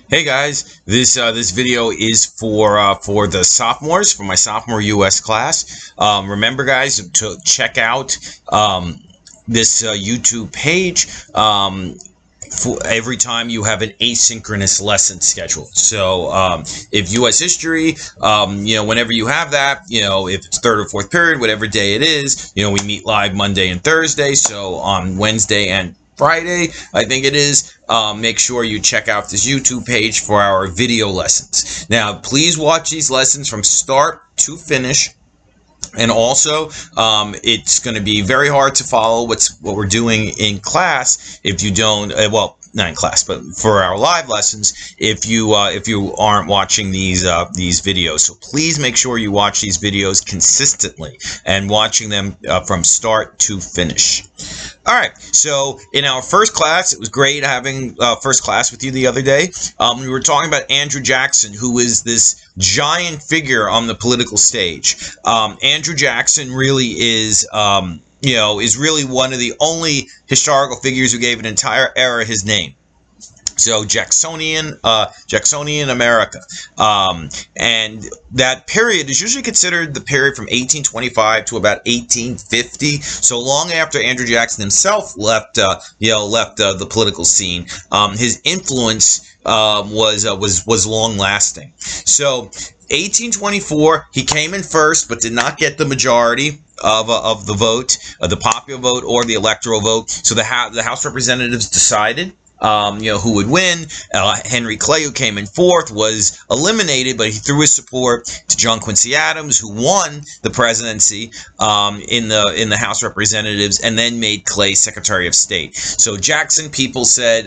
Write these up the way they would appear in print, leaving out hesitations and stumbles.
Hey guys, this video is for the sophomores, for my sophomore US class. Remember, guys, to check out this YouTube page for every time you have an asynchronous lesson scheduled. So if US history, whenever you have that, if it's third or fourth period, whatever day it is, we meet live Monday and Thursday. So on Wednesday and Friday, I think it is. Make sure you check out this YouTube page for our video lessons. Now, please watch these lessons from start to finish. And also, it's going to be very hard to follow what we're doing in class if you don't. Well, not in class, but for our live lessons, if you aren't watching these videos. So please make sure you watch these videos consistently and watching them from start to finish. All right, so in our first class, it was great having first class with you the other day. We were talking about Andrew Jackson, who is this giant figure on the political stage. Andrew Jackson really is, is really one of the only historical figures who gave an entire era his name. So Jacksonian America, and that period is usually considered the period from 1825 to about 1850. So long after Andrew Jackson himself left the political scene, his influence was long lasting. So 1824, he came in first, but did not get the majority of the vote, the popular vote or the electoral vote. So the House of Representatives decided who would win. Henry Clay, who came in fourth, was eliminated, but he threw his support to John Quincy Adams, who won the presidency in the House of Representatives, and then made Clay Secretary of State. So Jackson people said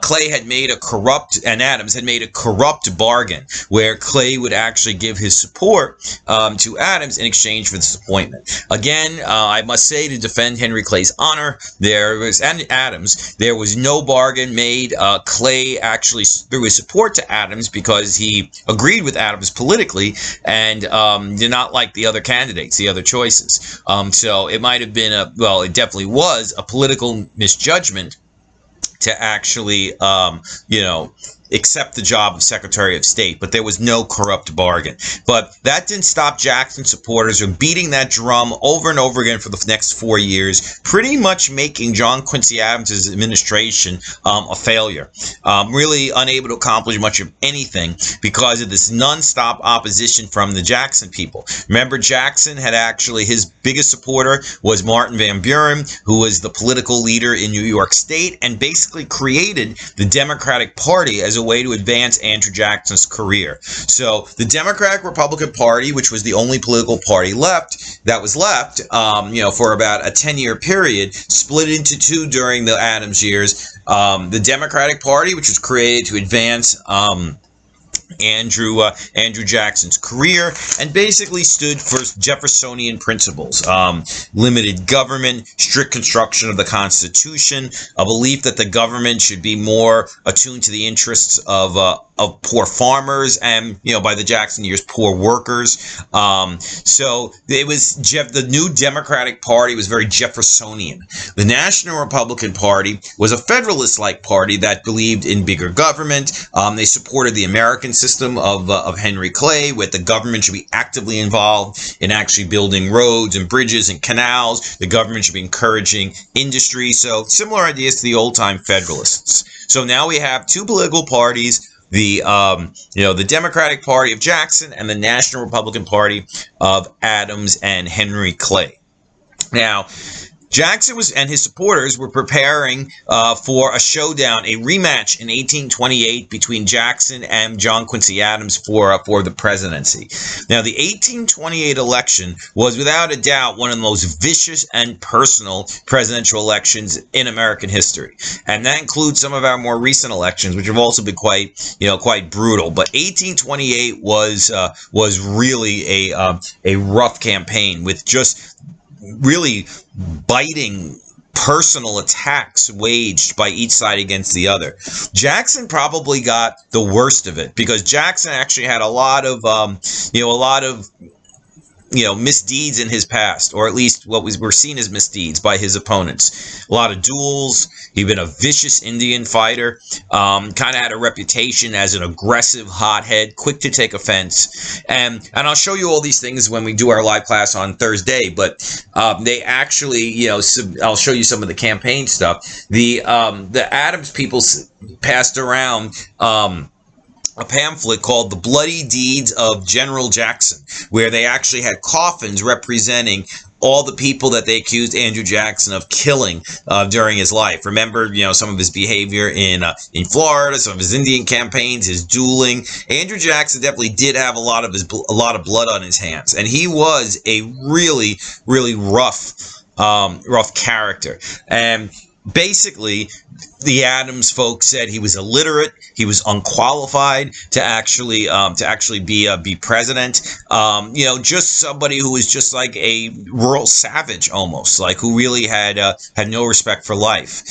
Clay had made a corrupt, and Adams had made a corrupt bargain where Clay would actually give his support to Adams in exchange for this appointment. Again, I must say, to defend Henry Clay's honor, and Adams, there was no bargain made. Clay actually threw his support to Adams because he agreed with Adams politically and did not like the other candidates, the other choices. So it might have been it definitely was a political misjudgment to actually, accept the job of Secretary of State, but there was no corrupt bargain. But that didn't stop Jackson supporters from beating that drum over and over again for the next 4 years, pretty much making John Quincy Adams' administration a failure, really unable to accomplish much of anything because of this nonstop opposition from the Jackson people. Remember, Jackson had actually, his biggest supporter was Martin Van Buren, who was the political leader in New York State and basically created the Democratic Party as a way to advance Andrew Jackson's career. So the Democratic-Republican Party, which was the only political party that was left, for about a 10-year period, split into two during the Adams years. The Democratic Party, which was created to advance Andrew Jackson's career, and basically stood for Jeffersonian principles: limited government, strict construction of the Constitution, a belief that the government should be more attuned to the interests of poor farmers and, by the Jackson years, poor workers. So it was the new Democratic Party was very Jeffersonian. The National Republican Party was a Federalist-like party that believed in bigger government. They supported the American system of Henry Clay, where the government should be actively involved in actually building roads and bridges and canals. The government should be encouraging industry. So similar ideas to the old-time Federalists. So now we have two political parties: the Democratic Party of Jackson and the National Republican Party of Adams and Henry Clay. Now, Jackson and his supporters were preparing for a showdown, a rematch in 1828 between Jackson and John Quincy Adams for the presidency. Now, the 1828 election was without a doubt one of the most vicious and personal presidential elections in American history, and that includes some of our more recent elections, which have also been quite brutal. But 1828 was really a rough campaign with just really biting personal attacks waged by each side against the other. Jackson probably got the worst of it because Jackson actually had a lot of misdeeds in his past, or at least what were seen as misdeeds by his opponents. A lot of duels. He'd been a vicious Indian fighter, kind of had a reputation as an aggressive hothead, quick to take offense. And I'll show you all these things when we do our live class on Thursday, but they actually, I'll show you some of the campaign stuff. The Adams people passed around a pamphlet called The Bloody Deeds of General Jackson, where they actually had coffins representing all the people that they accused Andrew Jackson of killing during his life. Remember, some of his behavior in Florida, some of his Indian campaigns, his dueling. Andrew Jackson definitely did have a lot of blood on his hands, and he was a really, really rough character. And basically, the Adams folks said he was illiterate, he was unqualified to actually be president. Just somebody who was just like a rural savage, almost, like who really had no respect for life.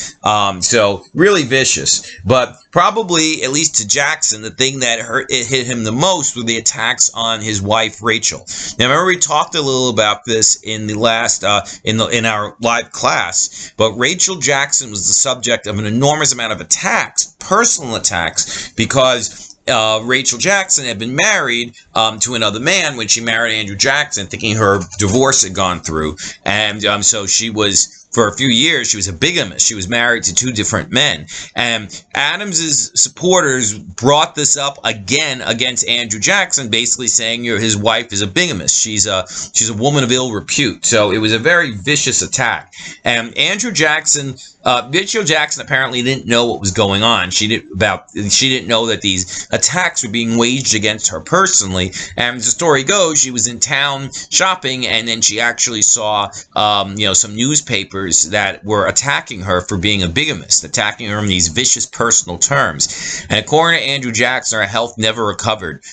So really vicious. But probably, at least to Jackson, the thing that hit him the most were the attacks on his wife Rachel. Now, remember we talked a little about this in the last in our live class, but Rachel Jackson was the subject of an enormous amount of attacks, personal attacks, because Rachel Jackson had been married to another man when she married Andrew Jackson, thinking her divorce had gone through. And so she was, for a few years, she was a bigamist. She was married to two different men. And Adams's supporters brought this up again against Andrew Jackson, basically saying his wife is a bigamist. She's a woman of ill repute. So it was a very vicious attack. And Rachel Jackson apparently didn't know what was going on. She didn't know that these attacks were being waged against her personally. And as the story goes, she was in town shopping, and then she actually saw some newspapers that were attacking her for being a bigamist, attacking her in these vicious personal terms. And according to Andrew Jackson, her health never recovered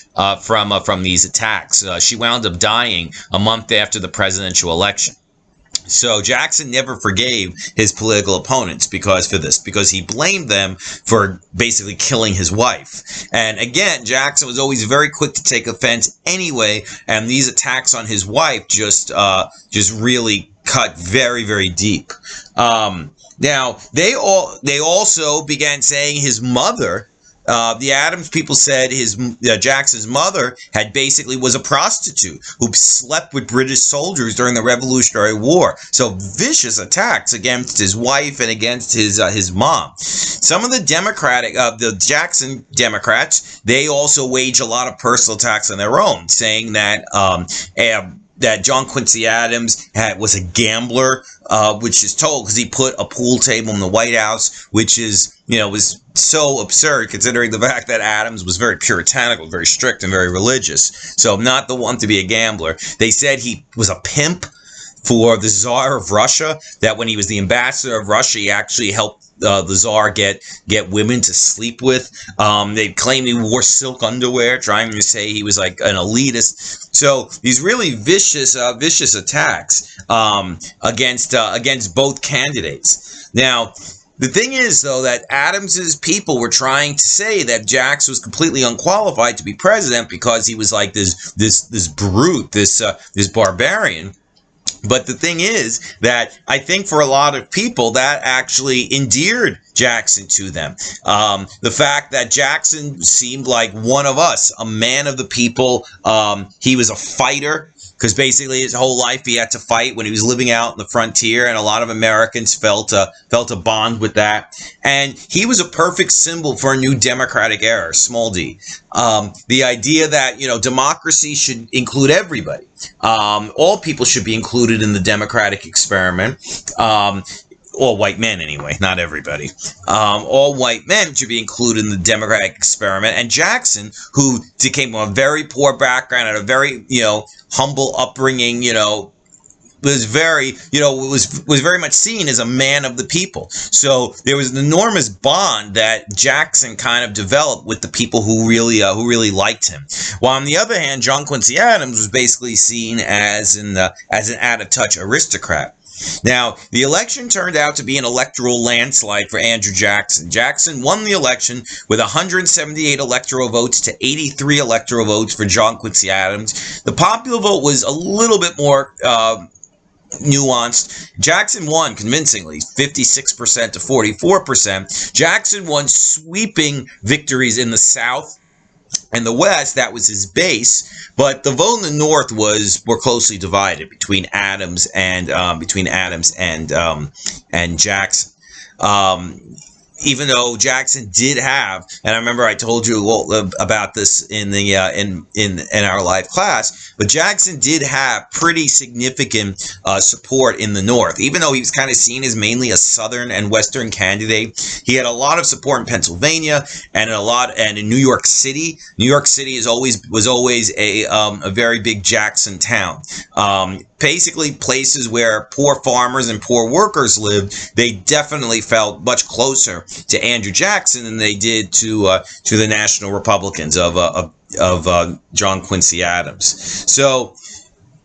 from these attacks. She wound up dying a month after the presidential election. So Jackson never forgave his political opponents because he blamed them for basically killing his wife. And again, Jackson was always very quick to take offense anyway, and these attacks on his wife just really cut very, very deep. Now they also began saying his mother. The Adams people said Jackson's mother was a prostitute who slept with British soldiers during the Revolutionary War. So vicious attacks against his wife and against his mom. Some of the Jackson Democrats, they also wage a lot of personal attacks on their own, saying that John Quincy Adams was a gambler, which is told because he put a pool table in the White House, which was so absurd considering the fact that Adams was very puritanical, very strict, and very religious. So not the one to be a gambler. They said he was a pimp for the Tsar of Russia, that when he was the ambassador of Russia, he actually helped the Tsar get women to sleep with. They claimed he wore silk underwear, trying to say he was like an elitist. So these really vicious attacks against both candidates. Now, the thing is, though, that Adams's people were trying to say that Jackson was completely unqualified to be president because he was like this brute, this barbarian. But the thing is that I think for a lot of people that actually endeared Jackson to them. The fact that Jackson seemed like one of us, a man of the people. He was a fighter, because basically his whole life he had to fight when he was living out in the frontier, and a lot of Americans felt a bond with that. And he was a perfect symbol for a new democratic era, small d. The idea that, democracy should include everybody. All people should be included in the democratic experiment. All white men anyway, not everybody. All white men should be included in the democratic experiment. And Jackson, who came from a very poor background and a very, humble upbringing, was very, was very much seen as a man of the people. So there was an enormous bond that Jackson kind of developed with the people who really liked him. While on the other hand, John Quincy Adams was basically seen as an out of touch aristocrat. Now, the election turned out to be an electoral landslide for Andrew Jackson. Jackson won the election with 178 electoral votes to 83 electoral votes for John Quincy Adams. The popular vote was a little bit more nuanced. Jackson won convincingly, 56% to 44%. Jackson won sweeping victories in the South and the West. That was his base, but the vote in the North were closely divided between Adams and Jackson. Even though Jackson did have, and I remember I told you about this in the in our live class, but Jackson did have pretty significant support in the North. Even though he was kind of seen as mainly a Southern and Western candidate, he had a lot of support in Pennsylvania and in New York City. New York City was always a very big Jackson town. Basically, places where poor farmers and poor workers lived, they definitely felt much closer to Andrew Jackson than they did to the National Republicans of John Quincy Adams. So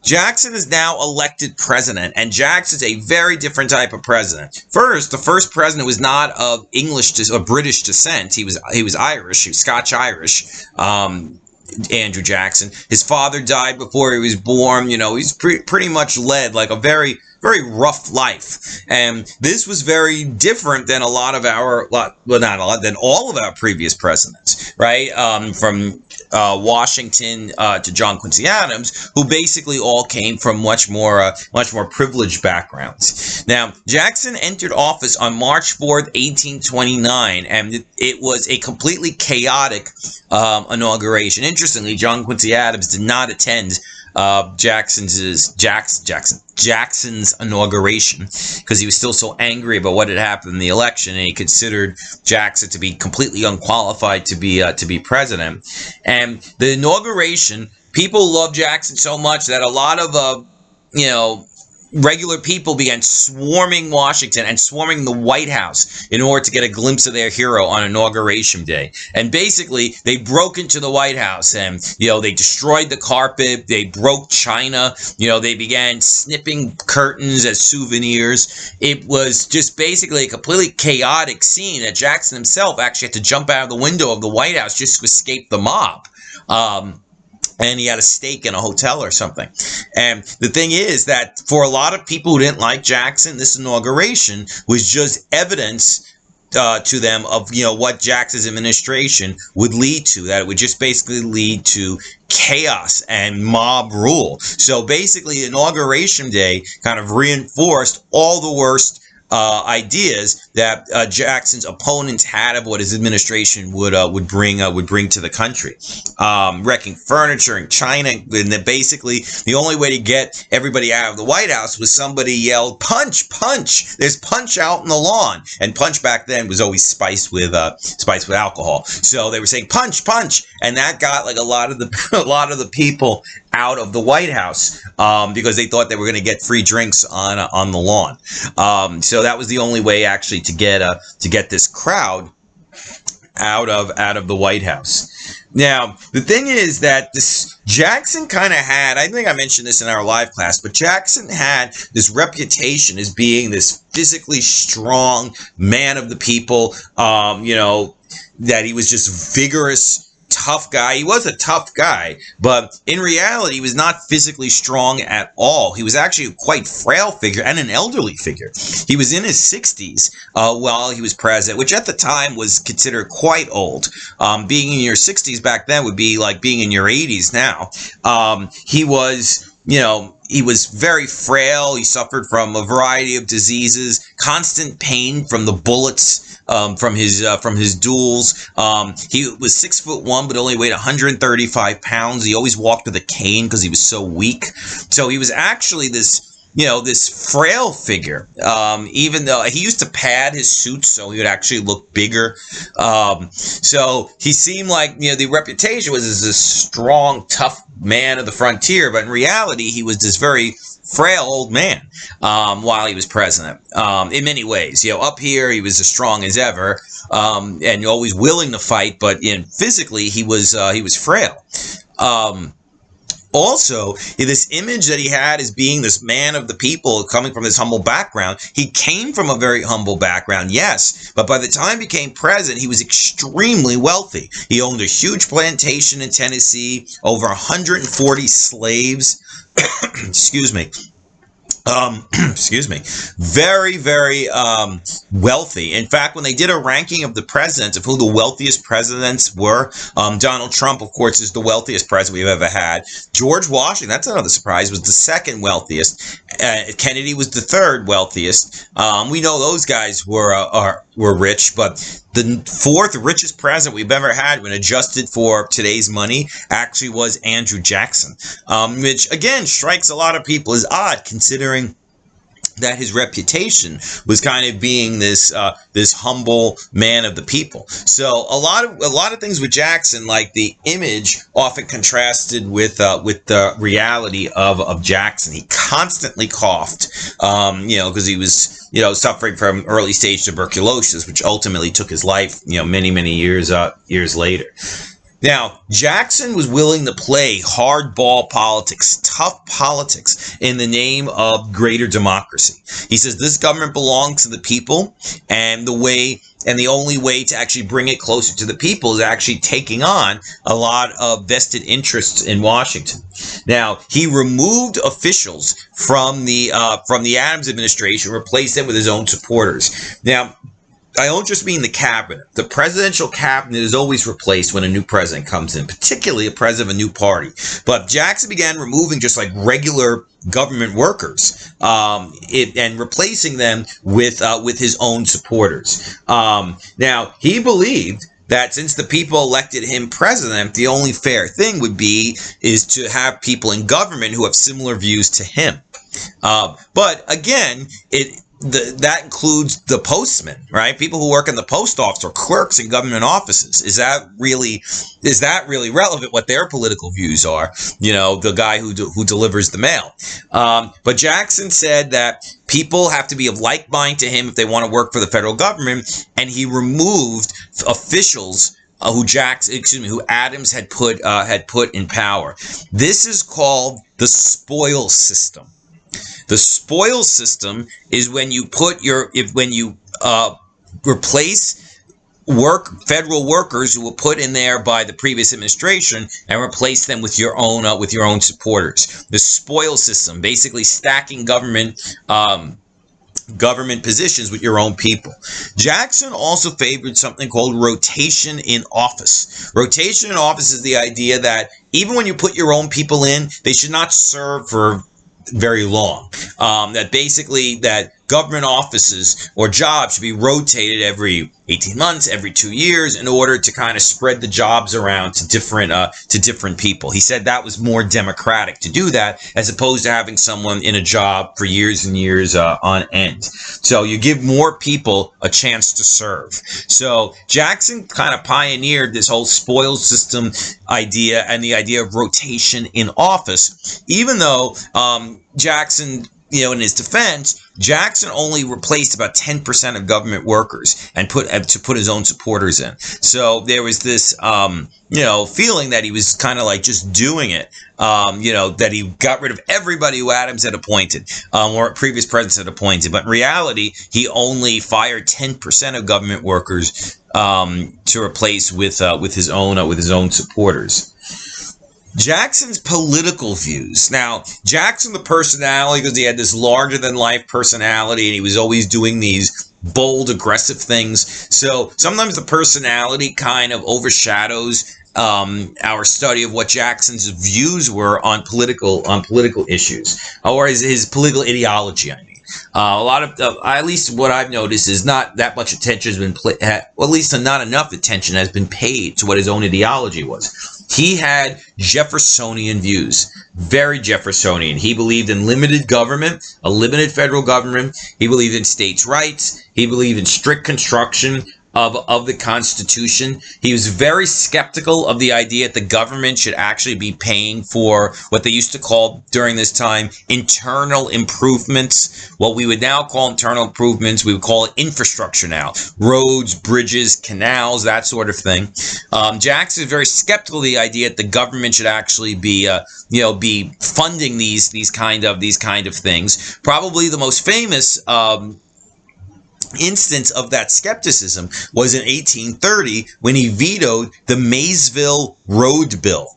Jackson is now elected president, and Jackson's a very different type of president. The first president was not of British descent. He was Irish. He was Scotch-Irish. Andrew Jackson. His father died before he was born. He's pretty much led like a very, very rough life. And this was very different than than all of our previous presidents, right? From Washington to John Quincy Adams, who basically all came from much more privileged backgrounds. Now, Jackson entered office on March 4th, 1829, and it was a completely chaotic inauguration. Interestingly, John Quincy Adams did not attend Jackson's inauguration because he was still so angry about what had happened in the election, and he considered Jackson to be completely unqualified to be president. And the inauguration, people loved Jackson so much that a lot of regular people began swarming Washington and swarming the White House in order to get a glimpse of their hero on Inauguration Day. And basically, they broke into the White House and, they destroyed the carpet, they broke china, they began snipping curtains as souvenirs. It was just basically a completely chaotic scene that Jackson himself actually had to jump out of the window of the White House just to escape the mob. And he had a stake in a hotel or something. And the thing is that for a lot of people who didn't like Jackson, this inauguration was just evidence to them of what Jackson's administration would lead to, that it would just basically lead to chaos and mob rule. So basically, Inauguration Day kind of reinforced all the worst ideas that Jackson's opponents had of what his administration would bring to the country, wrecking furniture and china, and then basically the only way to get everybody out of the White House was somebody yelled "Punch! Punch!" There's punch out in the lawn, and punch back then was always spiced with alcohol. So they were saying "Punch! Punch!" and that got like a lot of the people out of the White House because they thought they were going to get free drinks on the lawn. So that was the only way actually to get this crowd out of the White House. Now, the thing is that this Jackson kind of had, I think I mentioned this in our live class, but Jackson had this reputation as being this physically strong man of the people, that he was just vigorous, tough guy. He was a tough guy, but in reality, he was not physically strong at all. He was actually a quite frail figure and an elderly figure. He was in his 60s while he was president, which at the time was considered quite old. Being in your 60s back then would be like being in your 80s now. He was very frail. He suffered from a variety of diseases, constant pain from the bullets, from his duels. He was 6'1", but only weighed 135 pounds. He always walked with a cane because he was so weak. So he was actually this frail figure, even though he used to pad his suits so he would actually look bigger. So he seemed like, the reputation was as a strong, tough man of the frontier, but in reality, he was this very frail old man while he was president. In many ways, up here, he was as strong as ever, and always willing to fight, but physically, he was frail. Also, this image that he had as being this man of the people coming from this humble background, he came from a very humble background, yes, but by the time he became president, he was extremely wealthy. He owned a huge plantation in Tennessee, over 140 slaves, excuse me. Excuse me, very, very wealthy. In fact, when they did a ranking of the presidents, of who the wealthiest presidents were, Donald Trump, of course, is the wealthiest president we've ever had. George Washington, that's another surprise, was the second wealthiest. Kennedy was the third wealthiest. We know those guys were rich, but the fourth richest president we've ever had, when adjusted for today's money, actually was Andrew Jackson, which again strikes a lot of people as odd, considering that his reputation was kind of being this humble man of the people. So a lot of things with Jackson, like the image, often contrasted with the reality of Jackson. He constantly coughed, because he was suffering from early stage tuberculosis, which ultimately took his life many years later. Now, Jackson was willing to play hardball politics, tough politics, in the name of greater democracy. He says this government belongs to the people, and the only way to actually bring it closer to the people is actually taking on a lot of vested interests in Washington. Now, he removed officials from the Adams administration, replaced them with his own supporters. Now, I don't just mean the cabinet. The presidential cabinet is always replaced when a new president comes in, particularly a president of a new party. But Jackson began removing just like regular government workers and replacing them with his own supporters. Now, he believed that since the people elected him president, the only fair thing is to have people in government who have similar views to him. But again, that includes the postmen, right? People who work in the post office or clerks in government offices. Is that really relevant what their political views are? The guy who delivers the mail. But Jackson said that people have to be of like mind to him if they want to work for the federal government, and he removed officials who Adams had put in power. This is called the spoils system. The spoils system is when you replace federal workers who were put in there by the previous administration and replace them with your own supporters. The spoils system, basically stacking government positions with your own people. Jackson also favored something called rotation in office. Rotation in office is the idea that even when you put your own people in, they should not serve for very long. That government offices or jobs should be rotated every 18 months, every 2 years, in order to kind of spread the jobs around to different people. He said that was more democratic to do that, as opposed to having someone in a job for years and years on end. So you give more people a chance to serve. So Jackson kind of pioneered this whole spoils system idea and the idea of rotation in office, even though Jackson, in his defense, Jackson only replaced about 10% of government workers and put his own supporters in. So there was this, feeling that he was kind of like just doing it, that he got rid of everybody who Adams had appointed, or previous presidents had appointed. But in reality, he only fired 10% of government workers to replace with his own supporters. Jackson's political views. Now, Jackson, the personality, because he had this larger-than-life personality, and he was always doing these bold, aggressive things. So sometimes the personality kind of overshadows our study of what Jackson's views were on political issues, or his political ideology, I mean. A lot of, at least what I've noticed, is not that much attention has been at least not enough attention has been paid to what his own ideology was. He had Jeffersonian views, very Jeffersonian. He believed in limited government, a limited federal government. He believed in states' rights. He believed in strict construction of the Constitution. He was very skeptical of the idea that the government should actually be paying for what they used to call during this time internal improvements. What we would now call internal improvements, we would call it infrastructure now. Roads, bridges, canals, that sort of thing. Jackson is very skeptical of the idea that the government should actually be be funding these kind of things. Probably the most famous instance of that skepticism was in 1830 when he vetoed the Maysville Road Bill.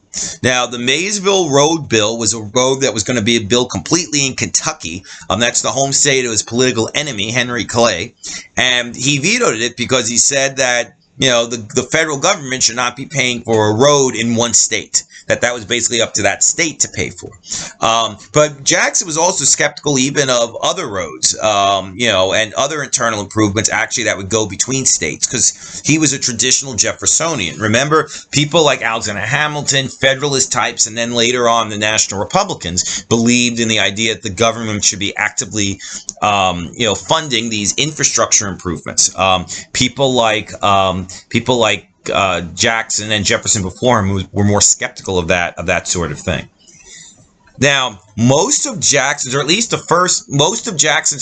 Now, the Maysville Road Bill was a road that was going to be a bill completely in Kentucky. That's the home state of his political enemy, Henry Clay. And he vetoed it because he said that, the federal government should not be paying for a road in one state. That was basically up to that state to pay for. But Jackson was also skeptical even of other roads, and other internal improvements actually that would go between states, because he was a traditional Jeffersonian. Remember, people like Alexander Hamilton, Federalist types, and then later on the National Republicans believed in the idea that the government should be actively, funding these infrastructure improvements. People like Jackson and Jefferson before him were more skeptical of that sort of thing. Now, most of Jackson's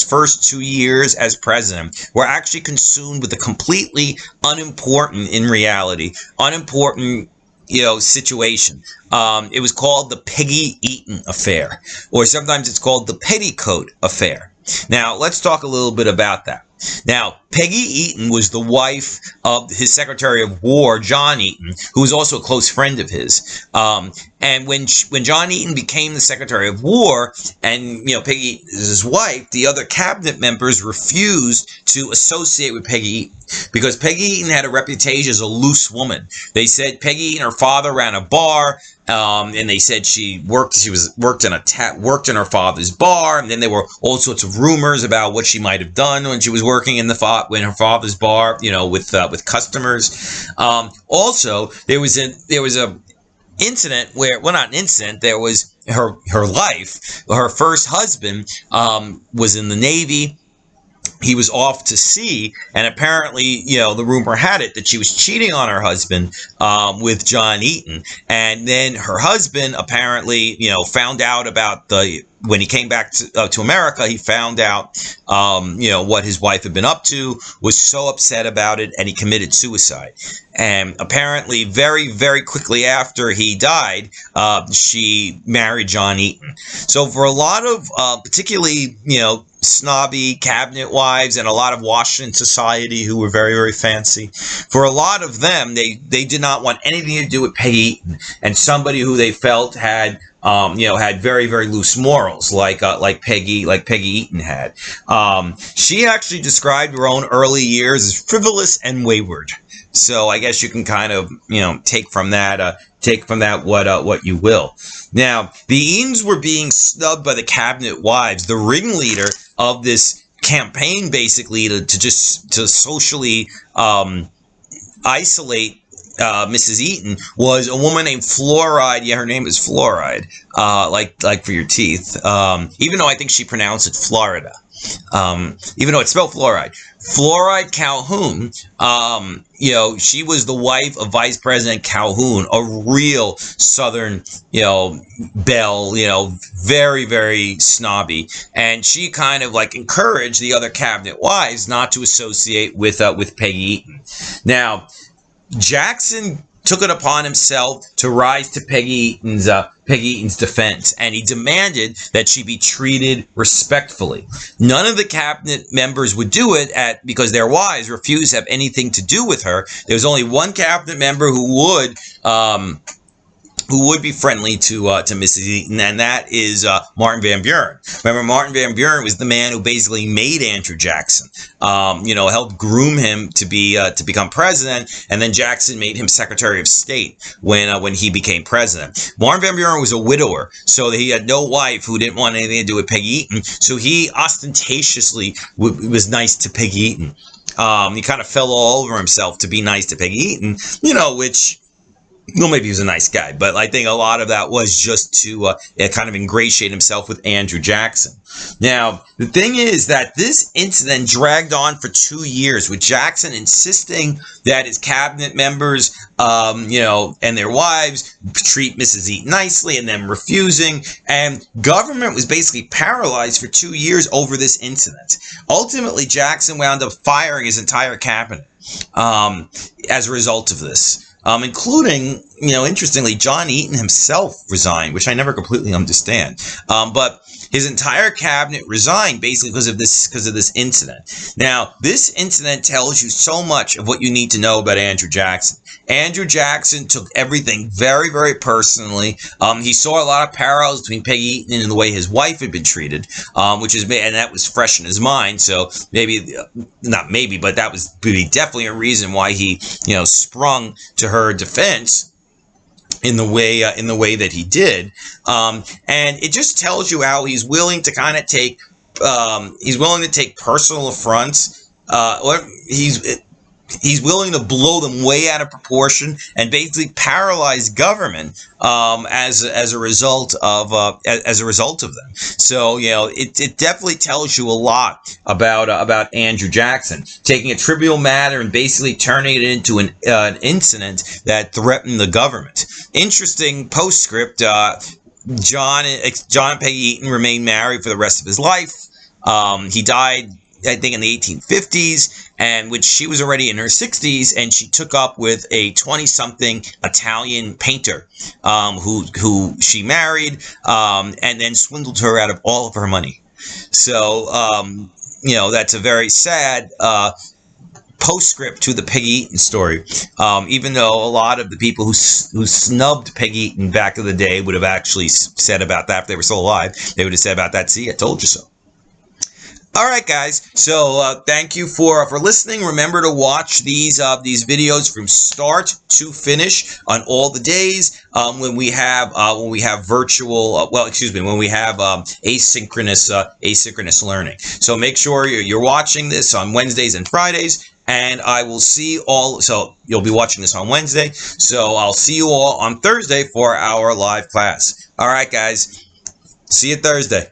first 2 years as president were actually consumed with a completely unimportant situation. It was called the Peggy Eaton Affair, or sometimes it's called the Petticoat Affair. Now, let's talk a little bit about that. Now, Peggy Eaton was the wife of his Secretary of War, John Eaton, who was also a close friend of his. And when John Eaton became the Secretary of War, and Peggy Eaton is his wife, the other cabinet members refused to associate with Peggy Eaton because Peggy Eaton had a reputation as a loose woman. They said Peggy Eaton, her father ran a bar. And they said she worked in her father's bar, and then there were all sorts of rumors about what she might have done when she was working in her father's bar, with customers. Also, there was a incident where, well, not an incident, there was her first husband was in the Navy. He was off to sea, and apparently, the rumor had it that she was cheating on her husband with John Eaton. And then her husband apparently, found out about when he came back to America, he found out, what his wife had been up to, was so upset about it, and he committed suicide. And apparently, very, very quickly after he died, she married John Eaton. So for a lot of, particularly, snobby cabinet wives and a lot of Washington society who were very, very fancy, for a lot of them, they did not want anything to do with Peggy Eaton and somebody who they felt had very, very loose morals, like Peggy Eaton had. She actually described her own early years as frivolous and wayward. So I guess you can kind of, take from that what you will. Now, the Eatons were being snubbed by the cabinet wives. The ringleader of this campaign, basically, to socially isolate Mrs. Eaton, was a woman named Fluoride. Yeah, her name is Fluoride, like for your teeth. Even though I think she pronounced it Florida. Even though it's spelled fluoride. Fluoride Calhoun, she was the wife of Vice President Calhoun, a real Southern, belle, very, very snobby. And she kind of encouraged the other cabinet wives not to associate with Peggy Eaton. Now, Jackson took it upon himself to rise to Peggy Eaton's defense, and he demanded that she be treated respectfully. None of the cabinet members would do it because their wives refused to have anything to do with her. There was only one cabinet member who would be friendly to Mrs. Eaton, and that is Martin Van Buren. Remember, Martin Van Buren was the man who basically made Andrew Jackson, helped groom him to become president, and then Jackson made him Secretary of State when he became president. Martin Van Buren was a widower, so he had no wife who didn't want anything to do with Peggy Eaton, so he ostentatiously was nice to Peggy Eaton. He kind of fell all over himself to be nice to Peggy Eaton, which well, maybe he was a nice guy, but I think a lot of that was just to kind of ingratiate himself with Andrew Jackson. Now, the thing is that this incident dragged on for 2 years, with Jackson insisting that his cabinet members, and their wives treat Mrs. Eaton nicely, and them refusing. And government was basically paralyzed for 2 years over this incident. Ultimately, Jackson wound up firing his entire cabinet as a result of this. Including, interestingly, John Eaton himself resigned, which I never completely understand. But his entire cabinet resigned basically because of this incident. Now, this incident tells you so much of what you need to know about Andrew Jackson. Andrew Jackson took everything very, very personally. He saw a lot of parallels between Peggy Eaton and the way his wife had been treated, and that was fresh in his mind. So not maybe, but that was definitely a reason why he, sprung to her defense in the way that he did. And it just tells you how he's willing to kind of take personal affronts. He's willing to blow them way out of proportion and basically paralyze government as a result of them. So it definitely tells you a lot about Andrew Jackson taking a trivial matter and basically turning it into an incident that threatened the government. Interesting postscript. John and Peggy Eaton remained married for the rest of his life. He died, I think, in the 1850s, and which she was already in her 60s, and she took up with a 20-something Italian painter who she married, and then swindled her out of all of her money. So, that's a very sad postscript to the Peggy Eaton story. Even though a lot of the people who snubbed Peggy Eaton back in the day would have actually said about that, if they were still alive, they would have said about that, see, I told you so. All right, guys. So thank you for listening. Remember to watch these videos from start to finish on all the days when we have virtual. When we have asynchronous learning. So make sure you're watching this on Wednesdays and Fridays. And I will see all. So you'll be watching this on Wednesday. So I'll see you all on Thursday for our live class. All right, guys. See you Thursday.